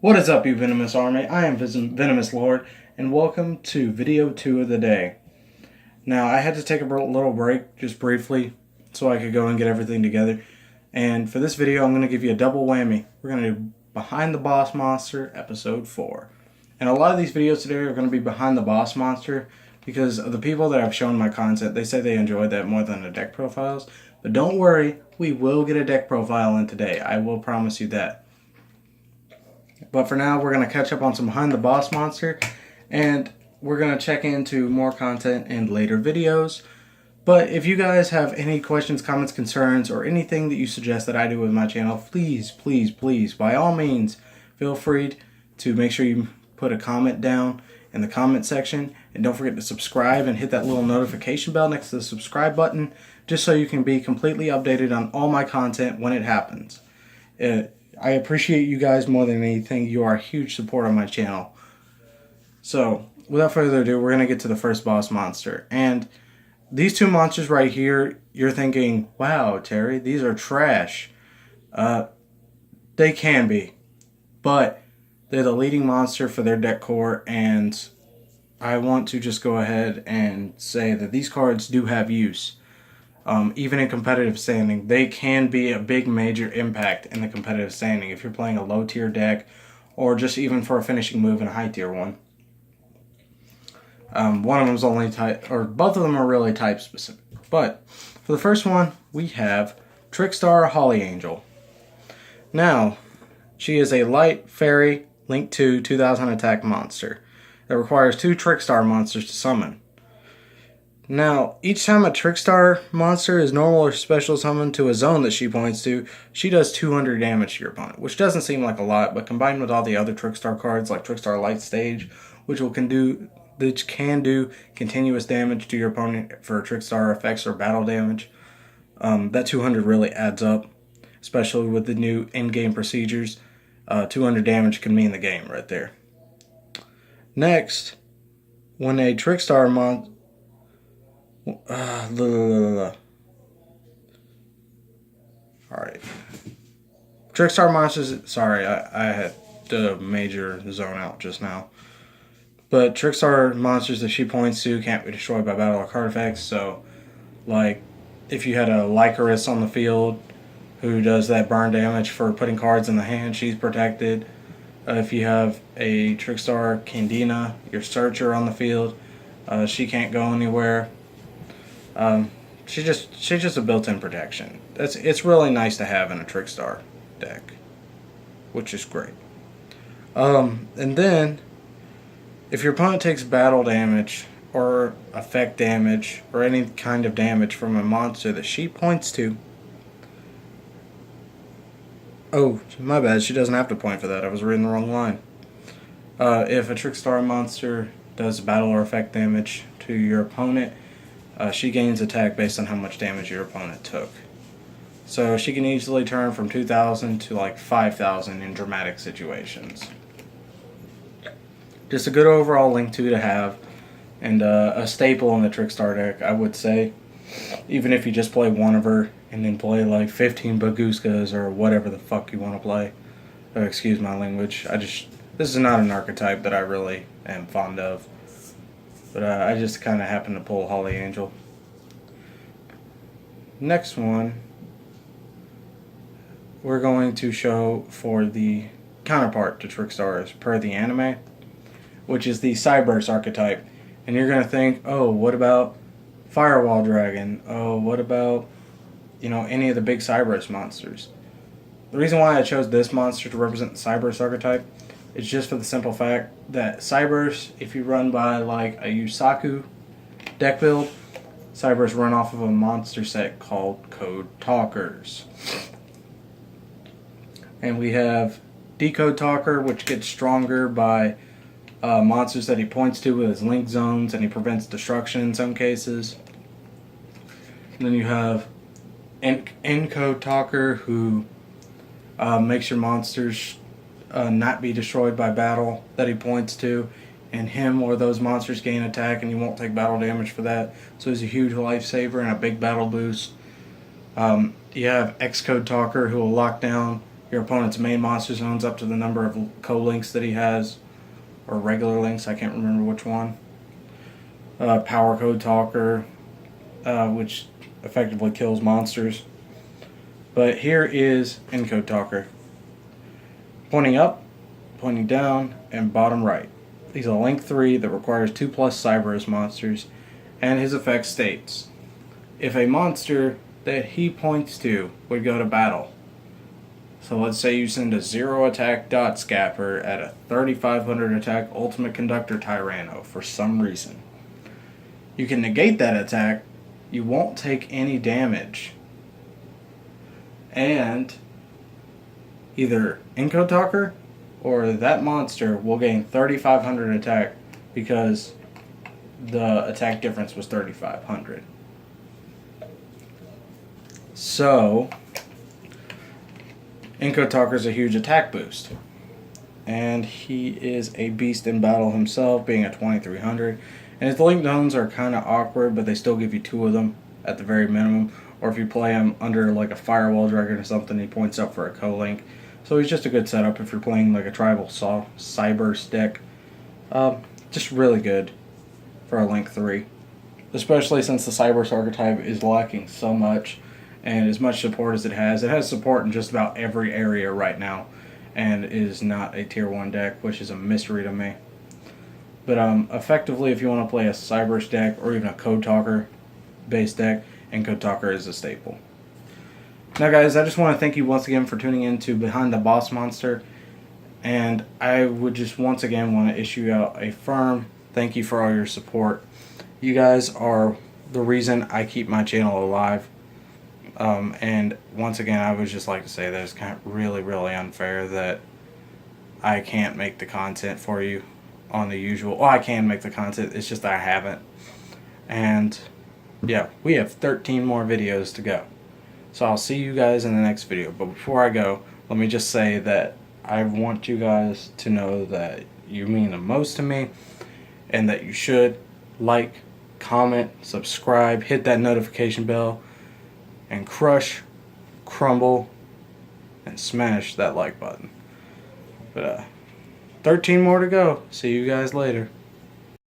What is up, you Venomous Army? I am Venomous Lord, and welcome to video 2 of the day. Now, I had to take a little break, just briefly, so I could go and get everything together. And for this video, I'm going to give you a double whammy. We're going to do Behind the Boss Monster, Episode 4. And a lot of these videos today are going to be Behind the Boss Monster, because of the people that I've shown my content, they say they enjoyed that more than the deck profiles. But don't worry, we will get a deck profile in today. I will promise you that. But for now, we're going to catch up on some Behind the Boss Monster, and we're going to check into more content in later videos. But if you guys have any questions, comments, concerns, or anything that you suggest that I do with my channel, please, by all means, feel free to make sure you put a comment down in the comment section. And don't forget to subscribe and hit that little notification bell next to the subscribe button, just so you can be completely updated on all my content when it happens. I appreciate you guys more than anything. You are a huge support on my channel. So, without further ado, we're going to get to the first boss monster. And these two monsters right here, you're thinking, wow, Terry, these are trash. They can be. But they're the leading monster for their deck core, and I want to just go ahead and say that these cards do have use. Even in competitive standing, they can be a big major impact in the competitive standing if you're playing a low tier deck, or just even for a finishing move in a high tier one. One of them is only type, or both of them are really type specific. But for the first one, we have Trickstar Holly Angel. Now, she is a light fairy Link 2 2000 attack monster that requires 2 Trickstar monsters to summon. Now, each time a Trickstar monster is normal or special summoned to a zone that she points to, she does 200 damage to your opponent, which doesn't seem like a lot, but combined with all the other Trickstar cards like Trickstar Light Stage, which can do continuous damage to your opponent for Trickstar effects or battle damage, that 200 really adds up, especially with the new in-game procedures. 200 damage can mean the game right there. Next, when a Trickstar monster... Alright. Trickstar monsters... Sorry, I had a major zone out just now. But Trickstar monsters that she points to can't be destroyed by battle or card effects. So, like, if you had a Lycoris on the field who does that burn damage for putting cards in the hand, she's protected. If you have a Trickstar Candina, your Searcher, on the field, she can't go anywhere. She's just a built-in protection. It's really nice to have in a Trickstar deck, which is great. And then, if your opponent takes battle damage or effect damage or any kind of damage from a monster that she points to... Oh, my bad, she doesn't have to point for that. I was reading the wrong line. If a Trickstar monster does battle or effect damage to your opponent, she gains attack based on how much damage your opponent took. So she can easily turn from 2,000 to like 5,000 in dramatic situations. Just a good overall Link 2 to have, and a staple in the Trickstar deck, I would say. Even if you just play one of her, and then play like 15 Baguskas or whatever the fuck you want to play. Excuse my language. This is not an archetype that I really am fond of. But I just kind of happened to pull Holly Angel. Next one, we're going to show for the counterpart to Trickstar as per the anime, which is the Cyberse archetype. And you're going to think, oh, what about Firewall Dragon? Oh, what about, any of the big Cyberse monsters? The reason why I chose this monster to represent the Cyberse archetype is just for the simple fact that Cyberse, if you run by like a Yusaku deck build, Cyberse run off of a monster set called Code Talkers. And we have Decode Talker, which gets stronger by monsters that he points to with his link zones, and he prevents destruction in some cases. And then you have Encode Talker, who makes your monsters not be destroyed by battle that he points to, and him or those monsters gain attack and you won't take battle damage for that. So he's a huge lifesaver and a big battle boost. You have Xcode Talker, who will lock down your opponent's main monster zones up to the number of co-links that he has, or regular links, I can't remember which one. Power Code Talker, which effectively kills monsters. But here is Encode Talker. Pointing up, pointing down, and bottom right. He's a Link 3 that requires 2+ Cyberse monsters, and his effect states, if a monster that he points to would go to battle, so let's say you send a 0 attack Dot Scapper at a 3500 attack Ultimate Conductor Tyranno for some reason, you can negate that attack, you won't take any damage, and either Encode Talker or that monster will gain 3500 attack because the attack difference was 3500. So Encode Talker is a huge attack boost, and he is a beast in battle himself, being a 2300. And his link zones are kind of awkward, but they still give you 2 of them at the very minimum. Or if you play him under like a Firewall Dragon or something, he points up for a co-link. So he's just a good setup if you're playing like a tribal Cyberse deck. Just really good for a Link 3. Especially since the Cyberse archetype is lacking so much. And as much support as it has support in just about every area right now. And is not a tier 1 deck, which is a mystery to me. But effectively, if you want to play a Cyberse deck or even a Code Talker based deck, Encode Talker is a staple. Now guys, I just want to thank you once again for tuning in to Behind the Boss Monster, and I would just once again want to issue out a firm thank you for all your support. You guys are the reason I keep my channel alive, and once again I would just like to say that it's kind of really unfair that I can't make the content for you on the usual. Well, I can make the content, it's just that I haven't. And yeah, we have 13 more videos to go. So I'll see you guys in the next video. But before I go, let me just say that I want you guys to know that you mean the most to me, and that you should like, comment, subscribe, hit that notification bell, and crush, crumble, and smash that like button. But 13 more to go. See you guys later.